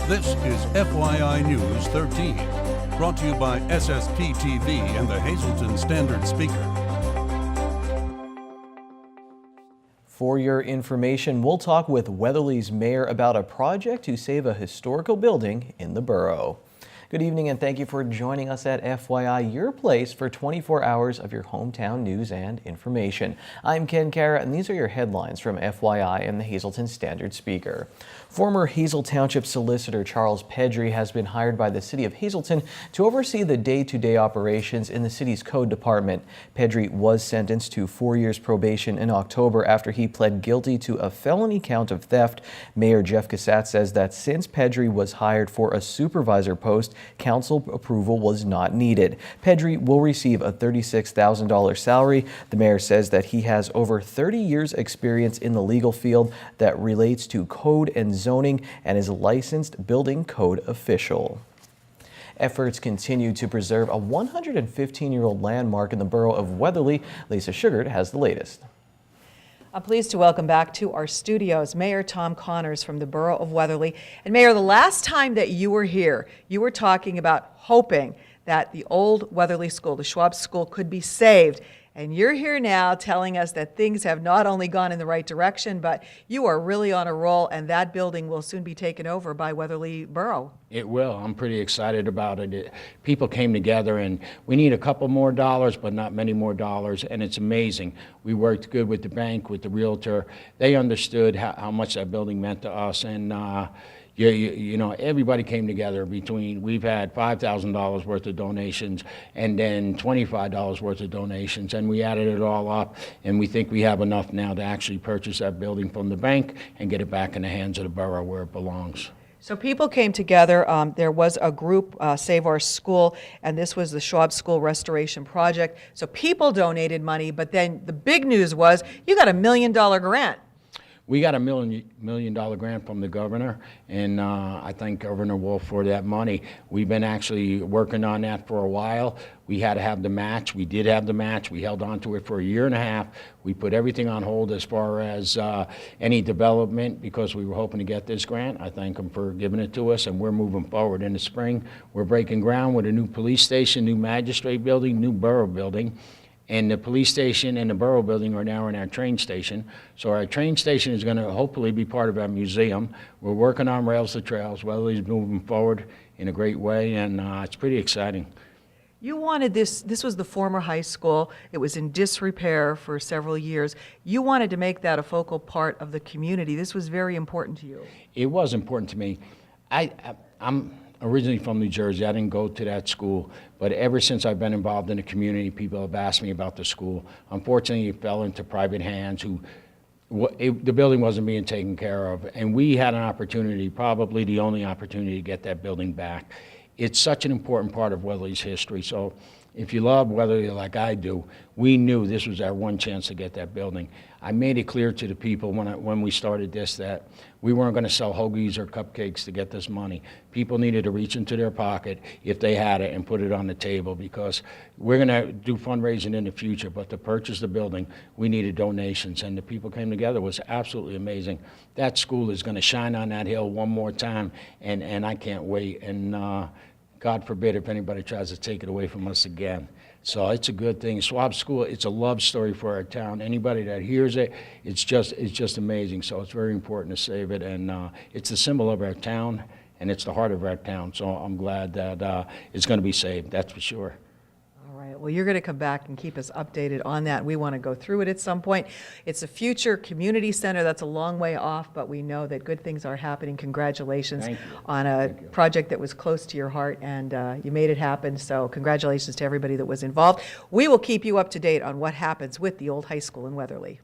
This is FYI News 13, brought to you by SSPTV and the Hazleton Standard Speaker. For your information, we'll talk with Weatherly's mayor about a project to save a historical building in the borough. Good evening and thank you for joining us at FYI, your place for 24 hours of your hometown news and information. I'm Ken Kara and these are your headlines from FYI and the Hazleton Standard Speaker. Former Hazel Township Solicitor Charles Pedri has been hired by the City of Hazleton to oversee the day-to-day operations in the city's code department. Pedri was sentenced to 4 years probation in October after he pled guilty to a felony count of theft. Mayor Jeff Cassatt says that since Pedri was hired for a supervisor post, council approval was not needed. Pedri will receive a $36,000 salary. The mayor says that he has over 30 years experience in the legal field that relates to code and zoning and is a licensed building code official. Efforts continue to preserve a 115-year-old landmark in the borough of Weatherly. Lisa Sugart has the latest. I'm pleased to welcome back to our studios Mayor Tom Connors from the borough of Weatherly. And Mayor, the last time that you were here, you were talking about hoping that the old Weatherly School, the Schwab School, could be saved. And you're here now telling us that things have not only gone in the right direction, but you are really on a roll, and that building will soon be taken over by Weatherly Borough. It will. I'm pretty excited about it. People came together, and we need a couple more dollars, but not many more dollars, and it's amazing. We worked good with the bank, with the realtor. They understood how much that building meant to us, and you know, everybody came together we've had $5,000 worth of donations and then $25 worth of donations, and we added it all up, and we think we have enough now to actually purchase that building from the bank and get it back in the hands of the borough where it belongs. So people came together. There was a group, Save Our School, and this was the Schwab School Restoration Project. So people donated money, but then the big news was you got $1 million grant. We got a $1 million grant from the governor, and I thank Governor Wolf for that money. We've been actually working on that for a while. We had to have the match. We did have the match. We held on to it for 1.5 years. We put everything on hold as far as any development because we were hoping to get this grant. I thank them for giving it to us, and we're moving forward. In the spring, we're breaking ground with a new police station, new magistrate building, new borough building. And the police station and the borough building are now in our train station. So our train station is going to hopefully be part of our museum. We're working on Rails to Trails. Weatherly's moving forward in a great way, and it's pretty exciting. You wanted this was the former high school. It was in disrepair for several years. You wanted to make that a focal part of the community. This was very important to you. It was important to me. I'm originally from New Jersey. I didn't go to that school, but ever since I've been involved in the community, people have asked me about the school. Unfortunately, it fell into private hands the building wasn't being taken care of, and we had an opportunity, probably the only opportunity, to get that building back. It's such an important part of Weatherly's history, so if you love Weatherly like I do, we knew this was our one chance to get that building. I made it clear to the people when we started this that we weren't going to sell hoagies or cupcakes to get this money. People needed to reach into their pocket if they had it and put it on the table, because we're going to do fundraising in the future, but to purchase the building, we needed donations, and the people came together. It was absolutely amazing. That school is going to shine on that hill one more time, and I can't wait. And God forbid if anybody tries to take it away from us again. So it's a good thing. Schwab School, it's a love story for our town. Anybody that hears it, it's just amazing. So it's very important to save it, and it's the symbol of our town, and it's the heart of our town. So I'm glad that it's going to be saved, that's for sure. All right, well, you're going to come back and keep us updated on that. We want to go through it at some point. It's a future community center that's a long way off, but we know that good things are happening. Congratulations on a project that was close to your heart, and you made it happen. So congratulations to everybody that was involved. We will keep you up to date on what happens with the old high school in Weatherly.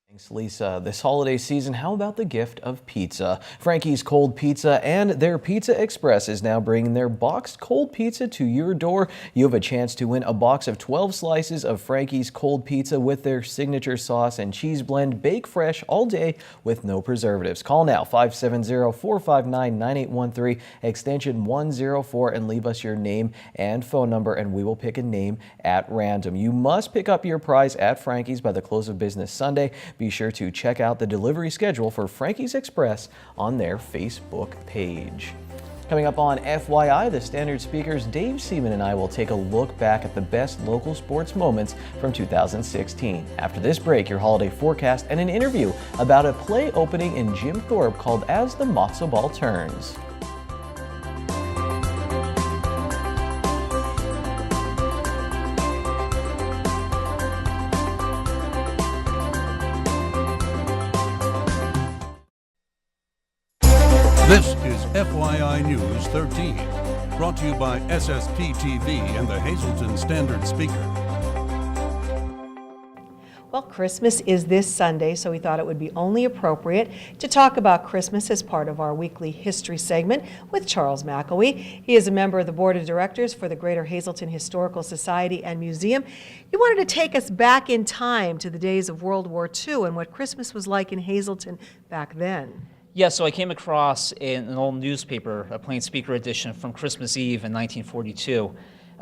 Thanks, Lisa. This holiday season, how about the gift of pizza? Frankie's Cold Pizza and their Pizza Express is now bringing their boxed cold pizza to your door. You have a chance to win a box of 12 slices of Frankie's Cold Pizza with their signature sauce and cheese blend, bake fresh all day with no preservatives. Call now, 570-459-9813, extension 104, and leave us your name and phone number, and we will pick a name at random. You must pick up your prize at Frankie's by the close of business Sunday. Be sure to check out the delivery schedule for Frankie's Express on their Facebook page. Coming up on FYI, the Standard Speaker's Dave Seaman and I will take a look back at the best local sports moments from 2016. After this break, your holiday forecast and an interview about a play opening in Jim Thorpe called As the Matzo Ball Turns. This is FYI News 13, brought to you by SSPTV and the Hazleton Standard Speaker. Well, Christmas is this Sunday, so we thought it would be only appropriate to talk about Christmas as part of our weekly history segment with Charles McElwee. He is a member of the Board of Directors for the Greater Hazleton Historical Society and Museum. He wanted to take us back in time to the days of World War II and what Christmas was like in Hazleton back then. Yeah, so I came across an old newspaper, a Plain Speaker edition from Christmas Eve in 1942.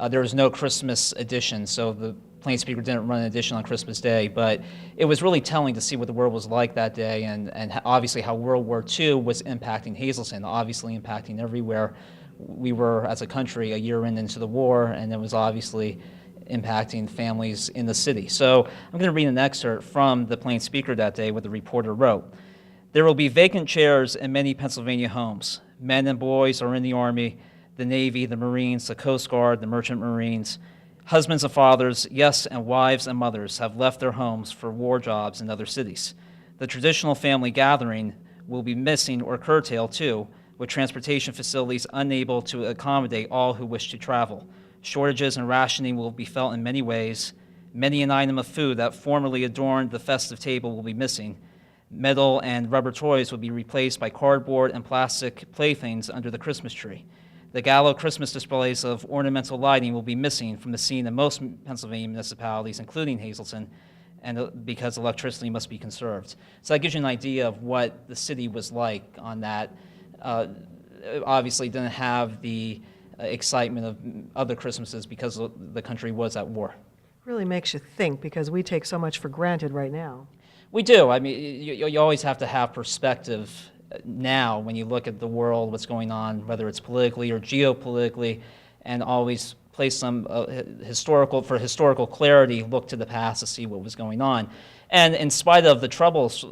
There was no Christmas edition, so the Plain Speaker didn't run an edition on Christmas Day, but it was really telling to see what the world was like that day and obviously how World War II was impacting Hazleton, obviously impacting everywhere. We were, as a country, a year into the war, and it was obviously impacting families in the city. So I'm going to read an excerpt from the Plain Speaker that day, what the reporter wrote. There will be vacant chairs in many Pennsylvania homes. Men and boys are in the Army, the Navy, the Marines, the Coast Guard, the Merchant Marines. Husbands and fathers, yes, and wives and mothers have left their homes for war jobs in other cities. The traditional family gathering will be missing or curtailed too, with transportation facilities unable to accommodate all who wish to travel. Shortages and rationing will be felt in many ways. Many an item of food that formerly adorned the festive table will be missing. Metal and rubber toys will be replaced by cardboard and plastic playthings under the Christmas tree. The gallows Christmas displays of ornamental lighting will be missing from the scene in most Pennsylvania municipalities, including Hazleton, and because electricity must be conserved. So that gives you an idea of what the city was like on that. Obviously didn't have the excitement of other Christmases because the country was at war. Really makes you think because we take so much for granted right now. We do. I mean, you always have to have perspective now when you look at the world, what's going on, whether it's politically or geopolitically, and always place some historical clarity, look to the past to see what was going on. And in spite of the troubles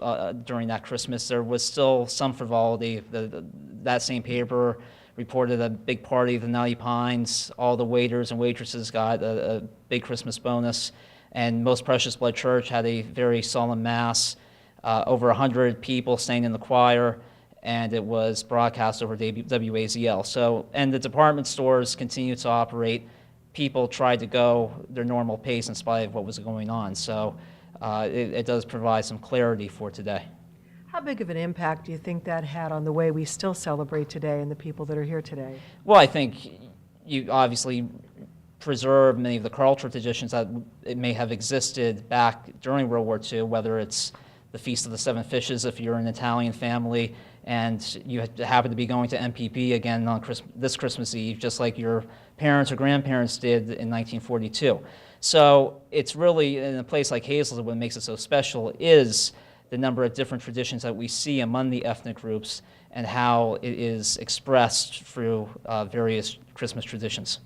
during that Christmas, there was still some frivolity. That same paper reported a big party at the Nutty Pines. All the waiters and waitresses got a big Christmas bonus. And Most Precious Blood Church had a very solemn mass, over 100 people sang in the choir, and it was broadcast over WAZL. So, and the department stores continued to operate. People tried to go their normal pace in spite of what was going on. So it does provide some clarity for today. How big of an impact do you think that had on the way we still celebrate today and the people that are here today? Well, I think you obviously preserve many of the cultural traditions that it may have existed back during World War II, whether it's the Feast of the Seven Fishes if you're an Italian family and you happen to be going to MPP again on this Christmas Eve, just like your parents or grandparents did in 1942. So it's really, in a place like Hazleton, what makes it so special is the number of different traditions that we see among the ethnic groups and how it is expressed through various Christmas traditions.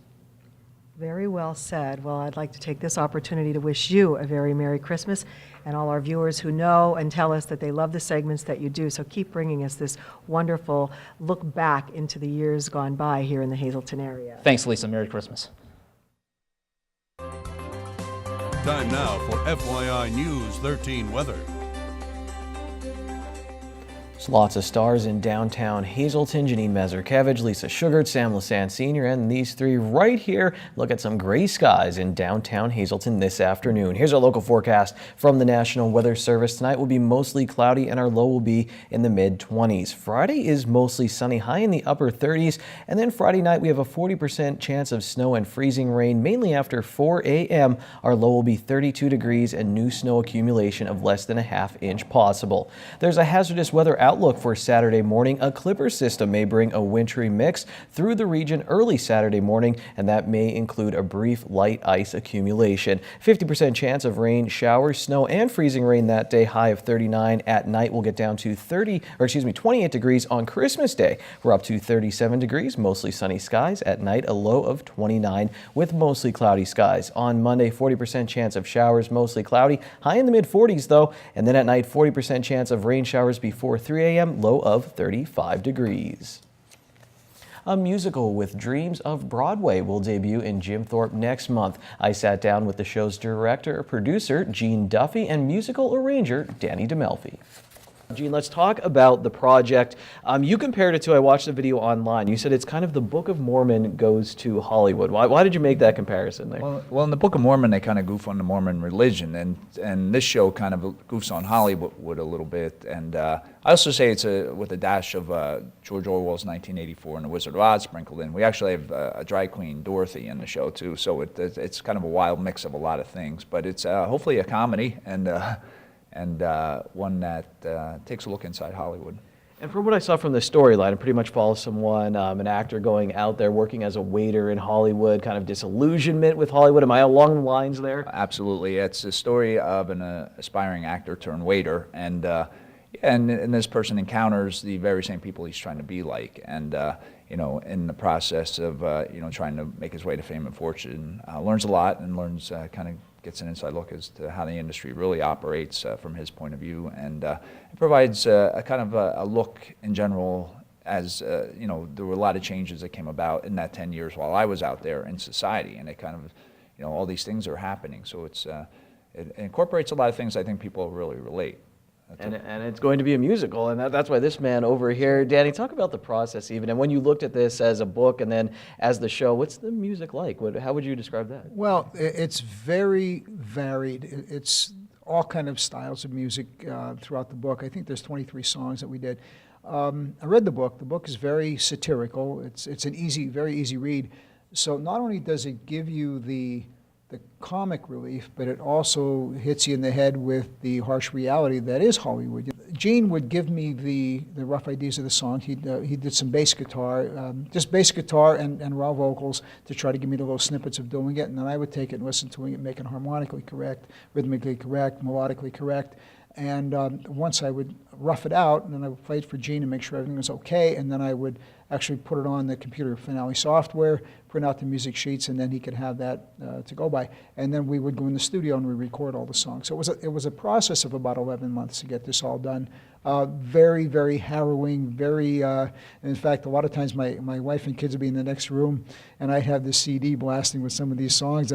Very well said. Well, I'd like to take this opportunity to wish you a very Merry Christmas and all our viewers who know and tell us that they love the segments that you do. So keep bringing us this wonderful look back into the years gone by here in the Hazleton area. Thanks, Lisa. Merry Christmas. Time now for FYI News 13 weather. There's lots of stars in downtown Hazleton. Janine Mazurkevich, Lisa Sugart, Sam Lassant Sr., and these three right here look at some gray skies in downtown Hazleton this afternoon. Here's our local forecast from the National Weather Service. Tonight will be mostly cloudy and our low will be in the mid-20s. Friday is mostly sunny, high in the upper 30s, and then Friday night we have a 40% chance of snow and freezing rain, mainly after 4 a.m. Our low will be 32 degrees and new snow accumulation of less than a half inch possible. There's a hazardous weather outlook for Saturday morning. A Clipper system may bring a wintry mix through the region early Saturday morning, and that may include a brief light ice accumulation. 50% chance of rain, showers, snow, and freezing rain that day. High of 39. At night, we'll get down to 28 degrees on Christmas Day. We're up to 37 degrees, mostly sunny skies. At night, a low of 29 with mostly cloudy skies. On Monday, 40% chance of showers, mostly cloudy. High in the mid-40s though, and then at night, 40% chance of rain showers before 3 a.m., low of 35 degrees. A musical with Dreams of Broadway will debut in Jim Thorpe next month. I sat down with the show's director, producer, Gene Duffy, and musical arranger, Danny DeMelfi. Gene, let's talk about the project. You compared it to, I watched the video online, you said it's kind of the Book of Mormon goes to Hollywood. Why did you make that comparison there? Well, in the Book of Mormon, they kind of goof on the Mormon religion, and this show kind of goofs on Hollywood a little bit. And I also say it's with a dash of George Orwell's 1984 and The Wizard of Oz sprinkled in. We actually have a drag queen, Dorothy, in the show too, so it's kind of a wild mix of a lot of things. But it's hopefully a comedy and one that takes a look inside Hollywood. And from what I saw from the storyline, it pretty much follows someone, an actor going out there working as a waiter in Hollywood, kind of disillusionment with Hollywood. Am I along the lines there? Absolutely. It's a story of an aspiring actor turned waiter, and this person encounters the very same people he's trying to be like, and in the process of trying to make his way to fame and fortune, learns a lot and learns kind of gets an inside look as to how the industry really operates from his point of view, and it provides a kind of a look in general as, there were a lot of changes that came about in that 10 years while I was out there in society, and it kind of, all these things are happening. So it incorporates a lot of things I think people really relate. And it's going to be a musical, and that's why this man over here, Danny, talk about the process even. And when you looked at this as a book and then as the show, what's the music like? How would you describe that? Well, it's very varied. It's all kind of styles of music throughout the book. I think there's 23 songs that we did. I read the book. The book is very satirical. It's an very easy read. So not only does it give you the comic relief, but it also hits you in the head with the harsh reality that is Hollywood. Gene would give me the rough ideas of the song. He did some bass guitar, just bass guitar and raw vocals to try to give me the little snippets of doing it, and then I would take it and listen to it, make it harmonically correct, rhythmically correct, melodically correct. And once I would rough it out, and then I would play it for Gene to make sure everything was okay, and then I would actually put it on the computer Finale software, print out the music sheets, and then he could have that to go by. And then we would go in the studio and we record all the songs. So it was a process of about 11 months to get this all done. Very, very harrowing, in fact, a lot of times my wife and kids would be in the next room, and I'd have the CD blasting with some of these songs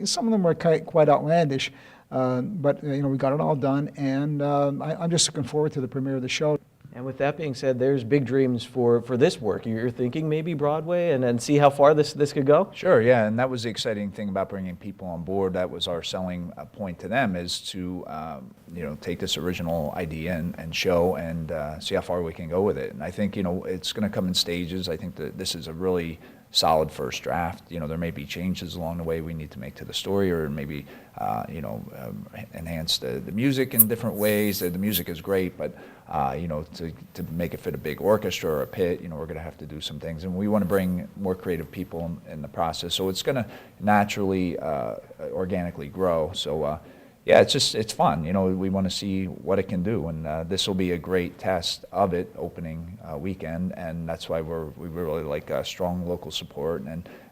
some of them are quite outlandish. But we got it all done, and I'm just looking forward to the premiere of the show. And with that being said, there's big dreams for this work. You're thinking maybe Broadway, and then see how far this could go? Sure, yeah, and that was the exciting thing about bringing people on board. That was our selling point to them, is to take this original idea and show and see how far we can go with it. And I think it's going to come in stages. I think that this is a really solid first draft. There may be changes along the way we need to make to the story, or maybe enhance the music in different ways. The music is great, but to make it fit a big orchestra or a pit, we're going to have to do some things, and we want to bring more creative people in the process. So it's going to naturally, organically grow. So yeah, it's fun. We want to see what it can do, and this will be a great test of it opening weekend, and that's why we really like strong local support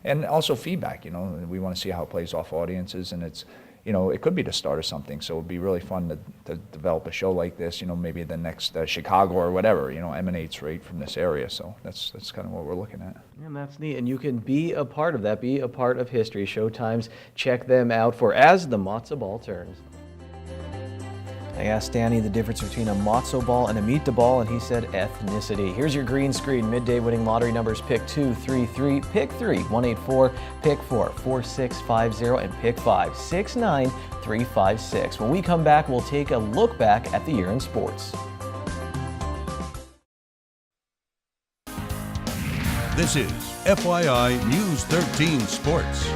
and also feedback. We want to see how it plays off audiences, and it's. It could be the start of something, so it'd be really fun to develop a show like this. Maybe the next Chicago or whatever, emanates right from this area. So that's kind of what we're looking at. And that's neat, and you can be a part of that, be a part of history. Showtimes, check them out for As the Matzo Ball Turns. I asked Danny the difference between a matzo ball and a meat ball, and he said ethnicity. Here's your green screen. Midday winning lottery numbers: pick 2, 3, 3, pick 3, 184, pick 4, 4650, and pick 5, 69356. When we come back, we'll take a look back at the year in sports. This is FYI News 13 Sports.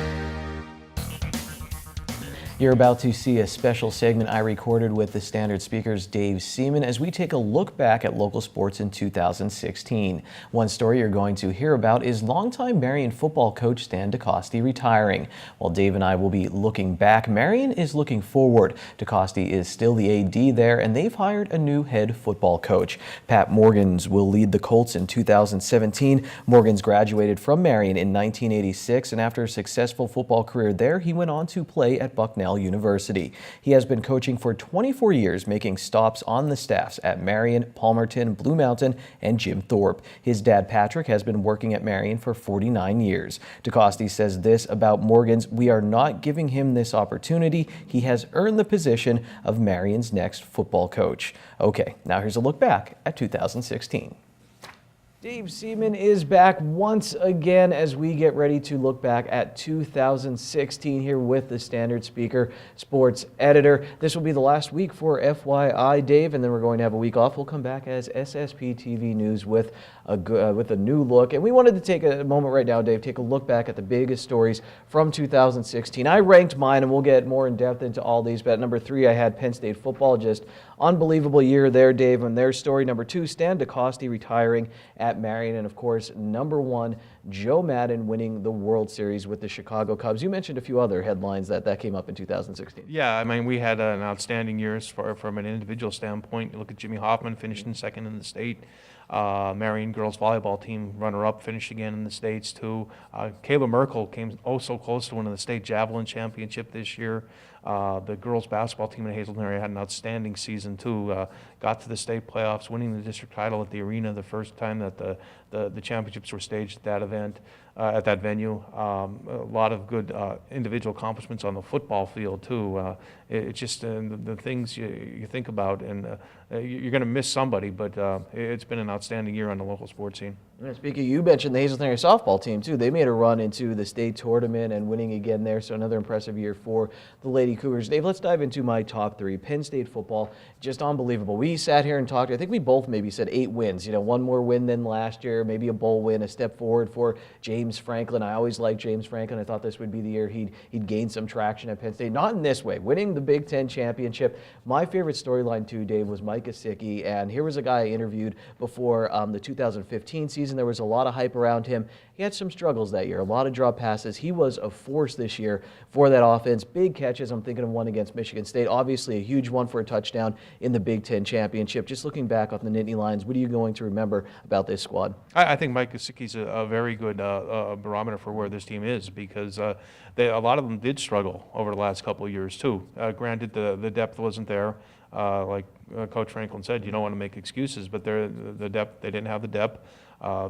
You're about to see a special segment I recorded with the Standard Speaker's Dave Seaman as we take a look back at local sports in 2016. One story you're going to hear about is longtime Marion football coach Stan DeCoste retiring. While Dave and I will be looking back, Marion is looking forward. DeCoste is still the AD there, and they've hired a new head football coach. Pat Morgans will lead the Colts in 2017. Morgans graduated from Marion in 1986, and after a successful football career there, he went on to play at Bucknell University. He has been coaching for 24 years, making stops on the staffs at Marion, Palmerton, Blue Mountain, and Jim Thorpe. His dad, Patrick, has been working at Marion for 49 years. DeCoste says this about Morgans: "We are not giving him this opportunity. He has earned the position of Marion's next football coach." Okay, now here's a look back at 2016. Dave Seaman is back once again as we get ready to look back at 2016 here with the Standard Speaker sports editor. This will be the last week for FYI, Dave, and then we're going to have a week off. We'll come back as SSPTV News with a new look. And we wanted to take a moment right now, Dave, take a look back at the biggest stories from 2016. I ranked mine, and we'll get more in depth into all these, but at number 3, I had Penn State football. Just unbelievable year there, Dave, and their story. Number 2, Stan DeCoste retiring at Marion, and of course, number 1, Joe Madden winning the World Series with the Chicago Cubs. You mentioned a few other headlines that came up in 2016. Yeah, I mean, we had an outstanding year from an individual standpoint. You look at Jimmy Hoffman, finishing second in the state. Marion girls volleyball team runner-up, finished again in the States too. Kayla Merkel came so close to winning the state javelin championship this year. The girls basketball team in the Hazleton area had an outstanding season too. Got to the state playoffs, winning the district title at the arena the first time that the championships were staged at that event, at that venue. A lot of good individual accomplishments on the football field too. It's just the things you think about, and you're going to miss somebody, but it's been an outstanding year on the local sports scene. Speaking, you mentioned the Hazleton area softball team too. They made a run into the state tournament and winning again there, so another impressive year for the Lady Cougars. Dave, let's dive into my top 3. Penn State football, just unbelievable. We sat here and talked. I think we both maybe said 8 wins. You know, one more win than last year, maybe a bowl win, a step forward for James Franklin. I always liked James Franklin. I thought this would be the year he'd gain some traction at Penn State. Not in this way, winning the Big Ten championship. My favorite storyline too, Dave, was Mike Gesicki, and here was a guy I interviewed before the 2015 season. There was a lot of hype around him. He had some struggles that year, a lot of drop passes. He was a force this year for that offense. Big catches. I'm thinking of one against Michigan State. Obviously a huge one for a touchdown in the Big Ten championship. Just looking back on the Nittany Lions, what are you going to remember about this squad? I think Mike Gesicki's a very good barometer for where this team is, because a lot of them did struggle over the last couple of years too. Granted, the depth wasn't there. Like Coach Franklin said, you don't want to make excuses, but the depth, they didn't have the depth.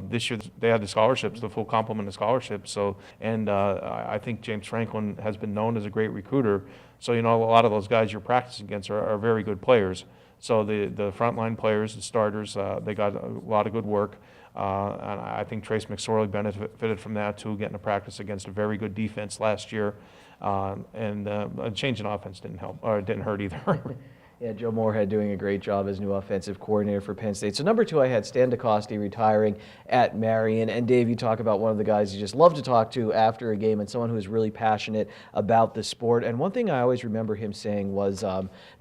This year they had the scholarships, the full complement of scholarships. So, and I think James Franklin has been known as a great recruiter. So, you know, a lot of those guys you're practicing against are very good players. So the frontline players, the starters, they got a lot of good work. And I think Trace McSorley benefited from that too, getting to practice against a very good defense last year. And a change in offense didn't help, or didn't hurt either. Yeah, Joe Moorhead doing a great job as new offensive coordinator for Penn State. So number 2, I had Stan DeCoste retiring at Marion. And Dave, you talk about one of the guys you just love to talk to after a game, and someone who is really passionate about the sport. And one thing I always remember him saying was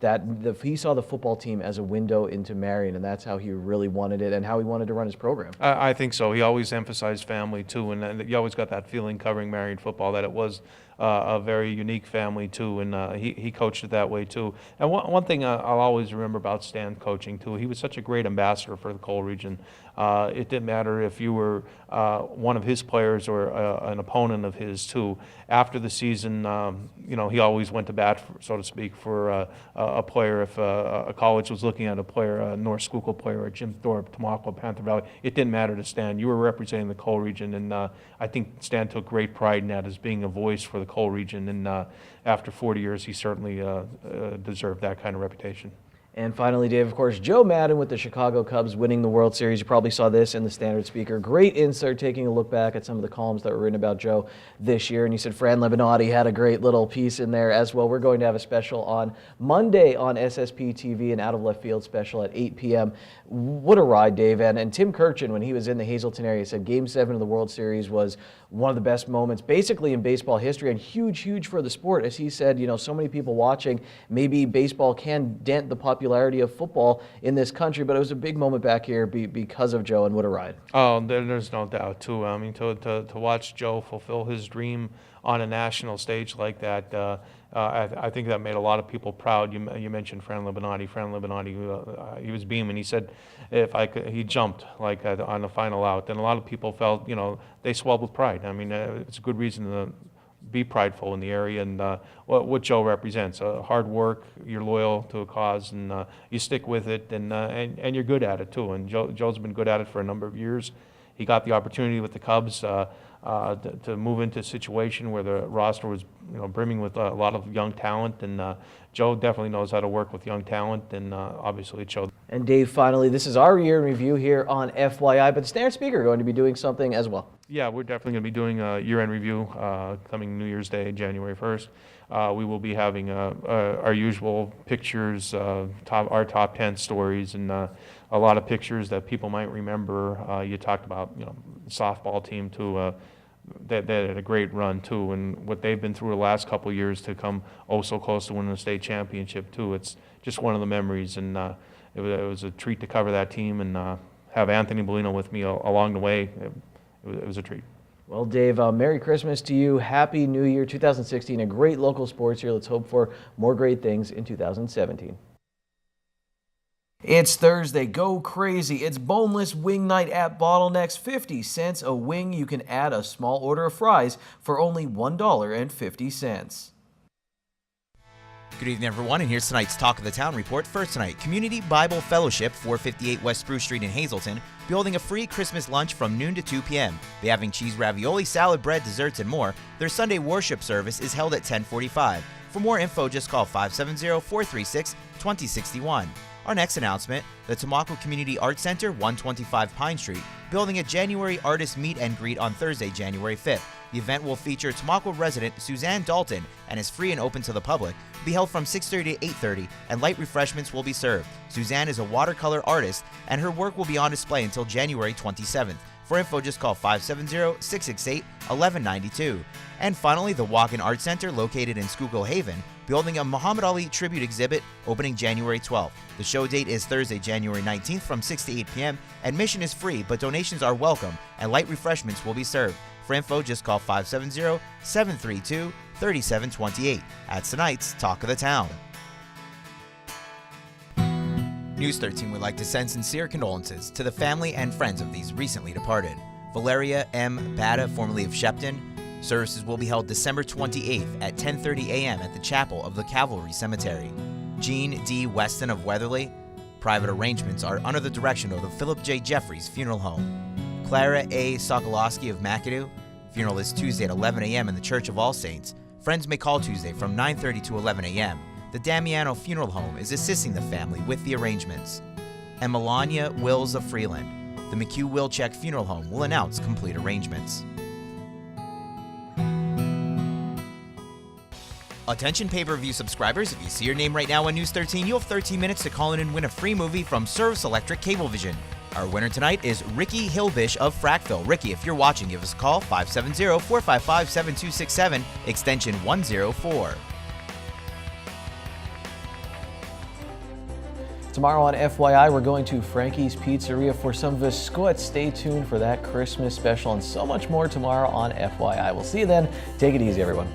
that he saw the football team as a window into Marion, and that's how he really wanted it and how he wanted to run his program. I think so. He always emphasized family too, and you always got that feeling covering Marion football that it was a very unique family too, and he coached it that way too. And one thing I'll always remember about Stan coaching too, he was such a great ambassador for the Cole region. It didn't matter if you were one of his players or an opponent of his too. After the season, you know, he always went to bat, so to speak, for a player. If a college was looking at a player, a North Schuylkill player, or Jim Thorpe, Tamaqua, Panther Valley, it didn't matter to Stan. You were representing the Cole region, and I think Stan took great pride in that, as being a voice for the Cole region. And after 40 years, he certainly deserved that kind of reputation. And finally, Dave, of course, Joe Madden with the Chicago Cubs winning the World Series. You probably saw this in the Standard Speaker. Great insert taking a look back at some of the columns that were written about Joe this year. And you said Fran Libinati had a great little piece in there as well. We're going to have a special on Monday on SSPTV, an Out of Left Field special at 8 p.m. What a ride, Dave. And Tim Kirchin, when he was in the Hazleton area, said Game 7 of the World Series was one of the best moments basically in baseball history, and huge for the sport. As he said, you know, so many people watching, maybe baseball can dent the popularity of football in this country, but it was a big moment back here because of Joe, and what a ride. Oh, there's no doubt, too. I mean, to watch Joe fulfill his dream on a national stage like that, I think that made a lot of people proud. You mentioned Fran Libinati. Fran Libinati, he was beaming. He said he jumped like on the final out, and a lot of people felt, you know, they swelled with pride. I mean, it's a good reason to be prideful in the area, and what Joe represents: hard work, you're loyal to a cause, and you stick with it, and you're good at it too. And Joe's been good at it for a number of years. He got the opportunity with the Cubs to move into a situation where the roster was, you know, brimming with a lot of young talent, and Joe definitely knows how to work with young talent, and obviously it showed. And Dave, finally, this is our year in review here on FYI, but the Standard Speaker are going to be doing something as well. Yeah, we're definitely going to be doing a year-end review coming New Year's Day, January 1st. We will be having our usual pictures, our top 10 stories, and a lot of pictures that people might remember. You talked about, you know, the softball team too. They had a great run too, and what they've been through the last couple of years to come so close to winning the state championship too. It's just one of the memories, and it was a treat to cover that team and have Anthony Bellino with me along the way. It was a treat. Well, Dave, Merry Christmas to you. Happy New Year 2016. A great local sports year. Let's hope for more great things in 2017. It's Thursday. Go crazy. It's boneless wing night at Bottlenecks. 50 cents a wing. You can add a small order of fries for only $1.50. Good evening, everyone, and here's tonight's Talk of the Town report. First tonight, Community Bible Fellowship, 458 West Spruce Street in Hazleton, building a free Christmas lunch from noon to 2 p.m. They're having cheese ravioli, salad, bread, desserts, and more. Their Sunday worship service is held at 10:45. For more info, just call 570-436-2061. Our next announcement, the Tamaqua Community Arts Center, 125 Pine Street, building a January artist meet and greet on Thursday, January 5th. The event will feature Tamaqua resident Suzanne Dalton and is free and open to the public. It will be held from 6:30 to 8:30, and light refreshments will be served. Suzanne is a watercolor artist, and her work will be on display until January 27th. For info, just call 570-668-1192. And finally, the Walk-In Art Center, located in Schuylkill Haven, building a Muhammad Ali tribute exhibit opening January 12th. The show date is Thursday, January 19th from 6 to 8 p.m. Admission is free, but donations are welcome, and light refreshments will be served. For info, just call 570-732-3728. That's tonight's Talk of the Town. News 13 would like to send sincere condolences to the family and friends of these recently departed. Valeria M. Bada, formerly of Shepton. Services will be held December 28th at 10:30 a.m. at the chapel of the Cavalry Cemetery. Jean D. Weston of Weatherly. Private arrangements are under the direction of the Philip J. Jeffries Funeral Home. Clara A. Sokolowski of McAdoo. Funeral is Tuesday at 11 a.m. in the Church of All Saints. Friends may call Tuesday from 9:30 to 11 a.m. The Damiano Funeral Home is assisting the family with the arrangements. And Melania Wills of Freeland. The McHugh Wilczek Funeral Home will announce complete arrangements. Attention pay-per-view subscribers, if you see your name right now on News 13, you'll have 13 minutes to call in and win a free movie from Service Electric Cablevision. Our winner tonight is Ricky Hilbish of Frackville. Ricky, if you're watching, give us a call, 570-455-7267, extension 104. Tomorrow on FYI, we're going to Frankie's Pizzeria for some biscuits. Stay tuned for that Christmas special and so much more tomorrow on FYI. We'll see you then. Take it easy, everyone.